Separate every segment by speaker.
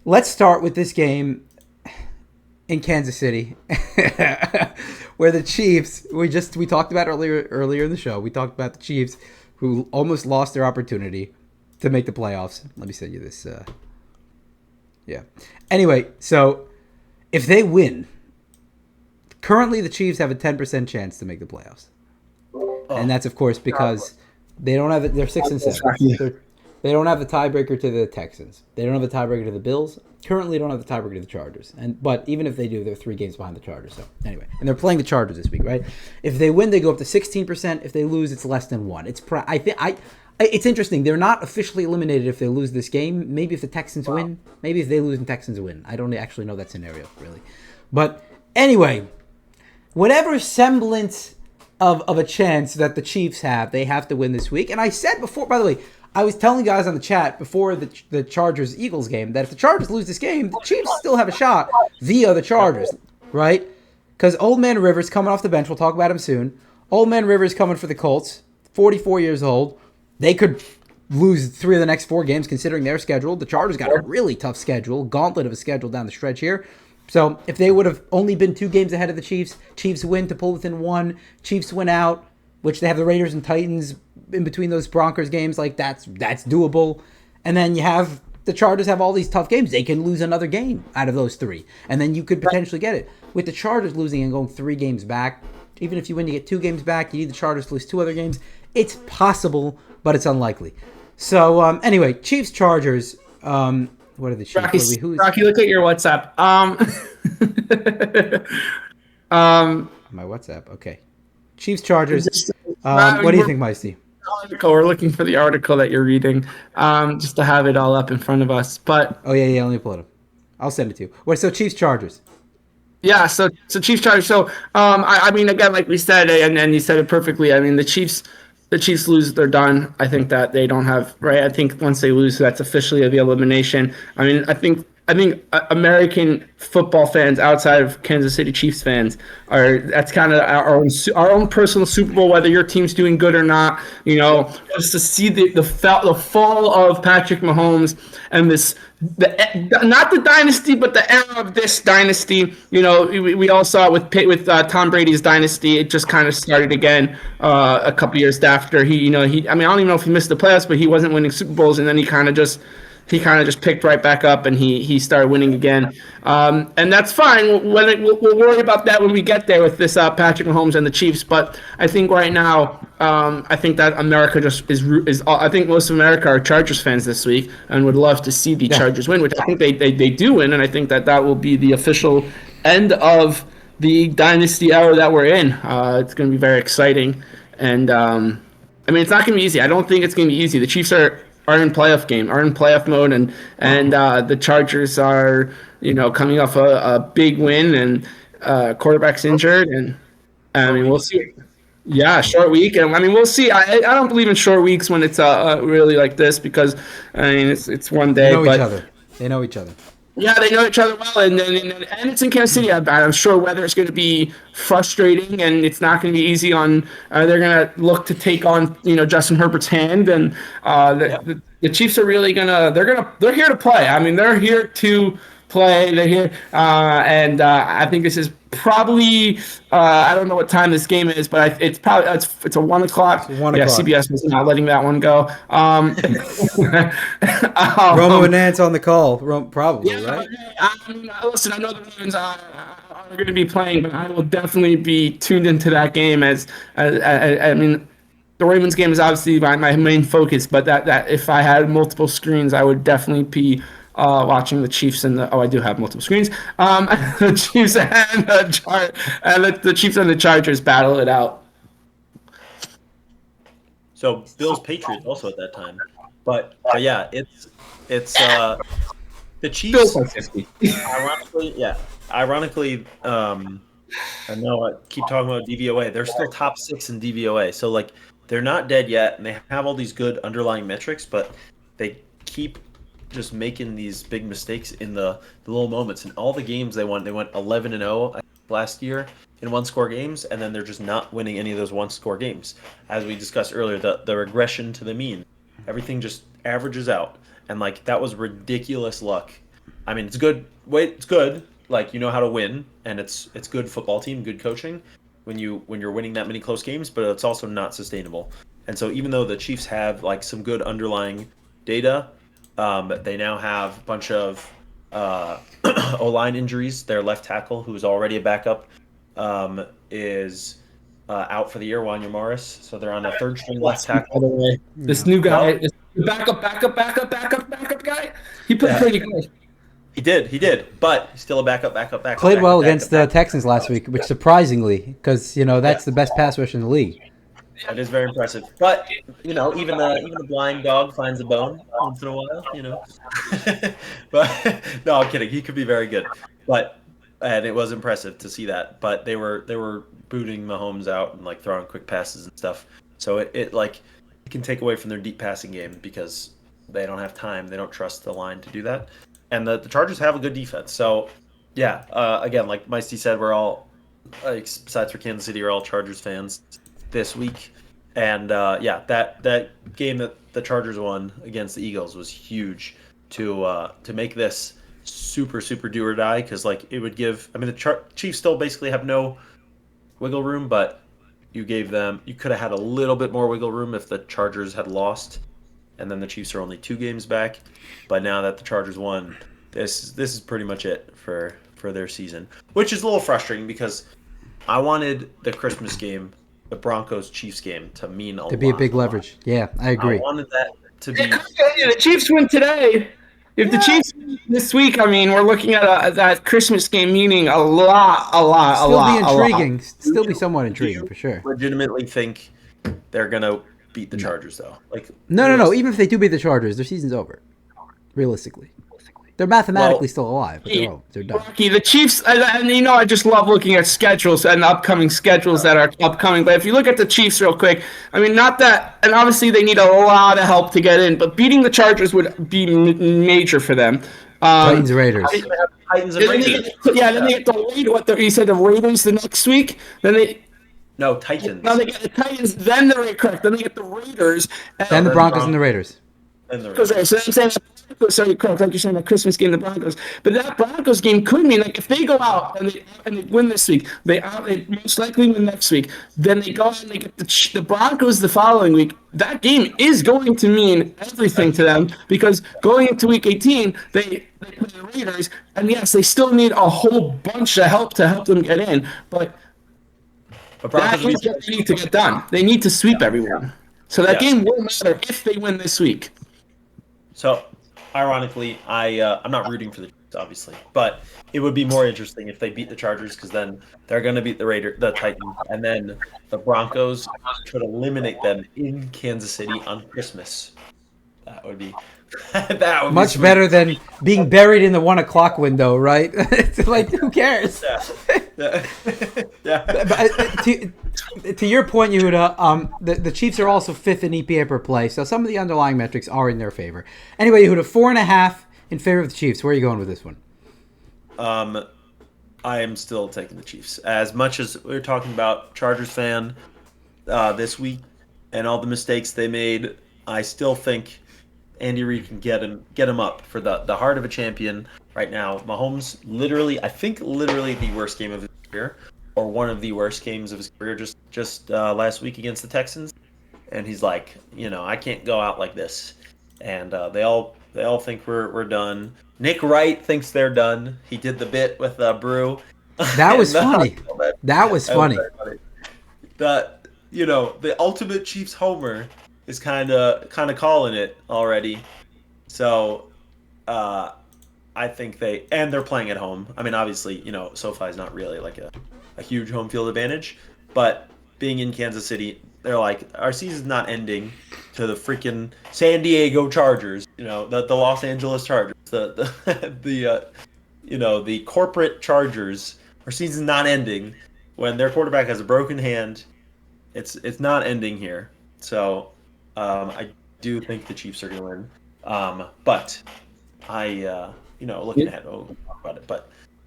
Speaker 1: let's start with this game in Kansas City, where the Chiefs. We talked about earlier in the show. We talked about the Chiefs who almost lost their opportunity to make the playoffs. Let me send you this. Yeah. Anyway, so if they win, currently the Chiefs have a 10% chance to make the playoffs, and that's of course because they don't have it. They're 6-7. They don't have the tiebreaker to the Texans. They don't have the tiebreaker to the Bills. Currently, don't have the tiebreaker to the Chargers. But even if they do, they're 3 games behind the Chargers. So anyway, and they're playing the Chargers this week, right? If they win, they go up to 16%. If they lose, it's less than 1. It's interesting. They're not officially eliminated if they lose this game. Maybe if the Texans win. Maybe if they lose and Texans win. I don't actually know that scenario really. But anyway, whatever semblance of a chance that the Chiefs have, they have to win this week. And I said before, by the way, I was telling guys on the chat before the Chargers-Eagles game that if the Chargers lose this game, the Chiefs still have a shot via the Chargers, right? Because Old Man Rivers coming off the bench. We'll talk about him soon. Old Man Rivers coming for the Colts, 44 years old. They could lose 3 of the next 4 games considering their schedule. The Chargers got a really tough schedule, gauntlet of a schedule down the stretch here. So if they would have only been 2 games ahead of the Chiefs, Chiefs win to pull within 1, Chiefs win out, which they have the Raiders and Titans in between those Broncos games, like that's doable. And then you have the Chargers have all these tough games. They can lose another game out of those 3. And then you could potentially get it. With the Chargers losing and going 3 games back, even if you win, you get 2 games back, you need the Chargers to lose 2 other games. It's possible, but it's unlikely. So anyway, Chiefs-Chargers, what are the Chiefs?
Speaker 2: Rocky, look at your WhatsApp.
Speaker 1: My WhatsApp, okay. Chiefs-Chargers. What do you think, Meisty?
Speaker 2: We're looking for the article that you're reading, just to have it all up in front of us. But
Speaker 1: let me pull it up. I'll send it to you. Wait, so Chiefs-Chargers.
Speaker 2: Yeah, so Chiefs-Chargers. So I mean, again, like we said, and you said it perfectly. I mean, the Chiefs lose, they're done. I think that they don't have right. I think once they lose, that's officially the elimination. I mean, I think American football fans outside of Kansas City Chiefs fans that's kind of our own personal Super Bowl, whether your team's doing good or not. You know, just to see the fall of Patrick Mahomes and not the dynasty, but the era of this dynasty. You know, we all saw it with Tom Brady's dynasty. It just kind of started again a couple years after he. I mean, I don't even know if he missed the playoffs, but he wasn't winning Super Bowls, and then he kind of just picked right back up and he started winning again. And that's fine. We'll worry about that when we get there with this Patrick Mahomes and the Chiefs. But I think right now, I think that America just is. I think most of America are Chargers fans this week and would love to see the Chargers win, which I think they do win. And I think that will be the official end of the dynasty era that we're in. It's going to be very exciting. And I mean, it's not going to be easy. I don't think it's going to be easy. The Chiefs are in playoff mode, and the Chargers are, coming off a big win, and quarterback's injured, and I mean, we'll see. Yeah, short week, and I mean, we'll see. I don't believe in short weeks when it's really like this, because I mean, it's one day.
Speaker 1: They know each other.
Speaker 2: Yeah, they know each other well, and it's in Kansas City. I'm sure weather is going to be frustrating, and it's not going to be easy on. They're going to look to take on, Justin Herbert's hand, and the Chiefs are really they're here to play. I mean, they're here to play. They're here, and I think this is probably I don't know what time this game is, but it's probably it's a 1 o'clock.
Speaker 1: It's 1
Speaker 2: o'clock. CBS is not letting that one go.
Speaker 1: Romo and Nance on the call, probably, right?
Speaker 2: Listen, I know the Ravens are going to be playing, but I will definitely be tuned into that game. As I mean, the Ravens game is obviously my main focus, but that if I had multiple screens, I would definitely be watching the Chiefs and I do have multiple screens. The Chiefs and the Chiefs and the Chargers battle it out.
Speaker 3: So Bills Patriots also at that time, but yeah, it's the Chiefs. Ironically, I know I keep talking about DVOA. They're still top 6 in DVOA, so like they're not dead yet, and they have all these good underlying metrics, but they keep just making these big mistakes in the little moments. In all the games they went 11-0 last year in 1-score games, and then they're just not winning any of those 1-score games. As we discussed earlier, the regression to the mean, everything just averages out, and like that was ridiculous luck I mean, it's good. Wait, it's good. Like you know how to win, and it's good football team, good coaching when you're winning that many close games, but it's also not sustainable. And so even though the Chiefs have like some good underlying data, they now have a bunch of O-line injuries. Their left tackle, who is already a backup, is out for the year, Wanya Morris. So they're on a third string left
Speaker 2: By
Speaker 3: tackle.
Speaker 2: the way, this new guy, this backup guy, he played pretty good.
Speaker 3: He did, but he's still a backup.
Speaker 1: Played well against the Texans last week, which surprisingly, because that's the best pass rush in the league.
Speaker 3: That is very impressive. But even the blind dog finds a bone once in a while. But no, I'm kidding. He could be very good. And it was impressive to see that. But they were booting Mahomes out and like throwing quick passes and stuff. So it can take away from their deep passing game because they don't have time. They don't trust the line to do that. And the Chargers have a good defense. So yeah, again, like Meisty said, we're all besides for Kansas City, we're all Chargers fans this week. And that game that the Chargers won against the Eagles was huge to make this super do or die, because like it would give. I mean, the Chiefs still basically have no wiggle room, but you could have had a little bit more wiggle room if the Chargers had lost, and then the Chiefs are only 2 games back. But now that the Chargers won, this is pretty much it for their season, which is a little frustrating because I wanted the Christmas game, the Broncos-Chiefs game, to mean a lot.
Speaker 1: To be a big leverage. Yeah, I agree.
Speaker 3: I wanted that to be.
Speaker 2: The Chiefs win today. If the Chiefs win this week, I mean, we're looking at that Christmas game meaning a lot.
Speaker 1: Still be intriguing. Still be somewhat intriguing for sure.
Speaker 3: Legitimately think they're gonna beat the Chargers though? Like
Speaker 1: no. Even if they do beat the Chargers, their season's over. Realistically. They're mathematically still alive, but they're done.
Speaker 2: Rocky, the Chiefs, and I just love looking at schedules and upcoming schedules that are upcoming. But if you look at the Chiefs real quick, I mean, not that, and obviously they need a lot of help to get in, but beating the Chargers would be major for them.
Speaker 1: Titans, Raiders.
Speaker 3: Titans and Raiders.
Speaker 2: Then they get you said the Raiders the next week.
Speaker 3: No, Titans.
Speaker 2: Now they get the Titans, then Then they get the Raiders.
Speaker 1: Then the Broncos and the Raiders.
Speaker 2: So I'm saying, sorry, correct, like you're saying, that Christmas game, the Broncos. But that Broncos game could mean, like, if they go out and they win this week, they most likely win next week. Then they go out and they get the Broncos the following week. That game is going to mean everything to them because going into Week 18, they play the Raiders, and yes, they still need a whole bunch of help to help them get in. But that is what they need to get done. They need to sweep everyone. So that game will matter if they win this week.
Speaker 3: So, ironically, I'm not rooting for the Chiefs, obviously, but it would be more interesting if they beat the Chargers because then they're going to beat the Titans, and then the Broncos could eliminate them in Kansas City on Christmas. That would be
Speaker 1: much better than being buried in the 1:00 window, right? It's like, who cares?
Speaker 3: Yeah.
Speaker 1: But, to your point, Yehuda, the Chiefs are also 5th in EPA per play, so some of the underlying metrics are in their favor. Anyway, Yehuda, 4.5 in favor of the Chiefs. Where are you going with this one?
Speaker 3: I am still taking the Chiefs. As much as we're talking about Chargers fan this week and all the mistakes they made, I still think Andy Reid can get him up for the heart of a champion right now. Mahomes literally the worst game of his career, or one of the worst games of his career just last week against the Texans. And he's like, I can't go out like this. And they all think we're done. Nick Wright thinks they're done. He did the bit with Brew.
Speaker 1: That was funny. That was funny.
Speaker 3: The ultimate Chiefs homer is kind of calling it already. So I think they're playing at home. I mean, obviously, SoFi is not really like a huge home field advantage, but being in Kansas City, they're like, our season's not ending to the freaking San Diego Chargers, the Los Angeles Chargers, the corporate Chargers. Our season's not ending when their quarterback has a broken hand. It's not ending here. So I do think the Chiefs are going to win. But I, looking ahead, we'll talk about it.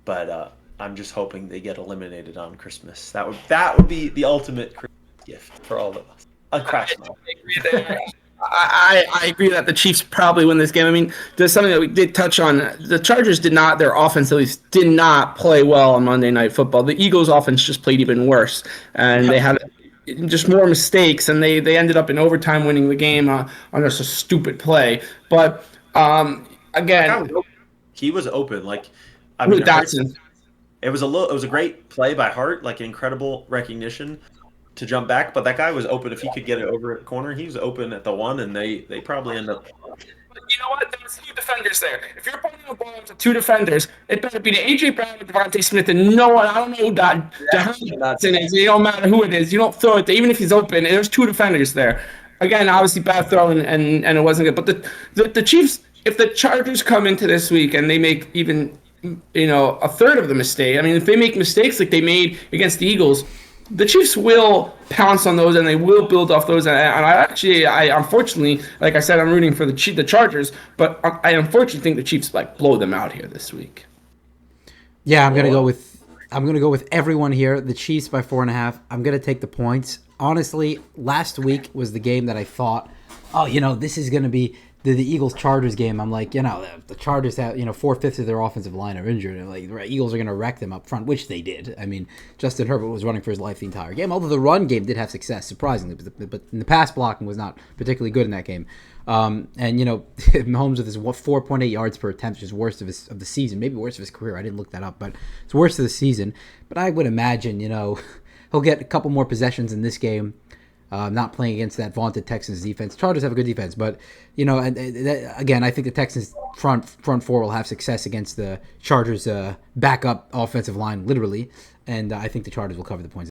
Speaker 3: But I'm just hoping they get eliminated on Christmas. That would be the ultimate Christmas gift for all of us. A crash.
Speaker 2: I agree that the Chiefs probably win this game. I mean, there's something that we did touch on. The Chargers did not, their offense at least, did not play well on Monday Night Football. The Eagles' offense just played even worse, and they had just more mistakes, and they ended up in overtime winning the game on just a stupid play. But again,
Speaker 3: he was open. Like, I mean,
Speaker 2: Dotson.
Speaker 3: It was a great play by Hart, like incredible recognition to jump back, but that guy was open. If he could get it over at the corner, he was open at the one, and they probably end up.
Speaker 2: You know what? There's two defenders there. If you're putting the ball into two defenders, it better be to AJ Brown or Devontae Smith, and no one. I don't know who Dotson is. It don't matter who it is. You don't throw it there, even if he's open. There's two defenders there. Again, obviously bad throw, and it wasn't good. But the Chiefs, if the Chargers come into this week and they make even a third of the mistake. I mean, if they make mistakes like they made against the Eagles, the Chiefs will pounce on those and they will build off those. And I unfortunately, like I said, I'm rooting for the Chargers, but I unfortunately think the Chiefs blow them out here this week.
Speaker 1: Yeah, I'm gonna go with everyone here. The Chiefs by 4.5. I'm gonna take the points. Honestly, last week was the game that I thought, this is gonna be the Eagles-Chargers game. I'm like, the Chargers have, 4/5 of their offensive line are injured, and the Eagles are going to wreck them up front, which they did. I mean, Justin Herbert was running for his life the entire game, although the run game did have success, surprisingly, but the pass blocking was not particularly good in that game. And Mahomes with his 4.8 yards per attempt, which is worst of the season, maybe worst of his career. I didn't look that up, but it's worst of the season. But I would imagine, he'll get a couple more possessions in this game. Not playing against that vaunted Texans defense. Chargers have a good defense, but again, I think the Texans front four will have success against the Chargers' backup offensive line, literally, and I think the Chargers will cover the points.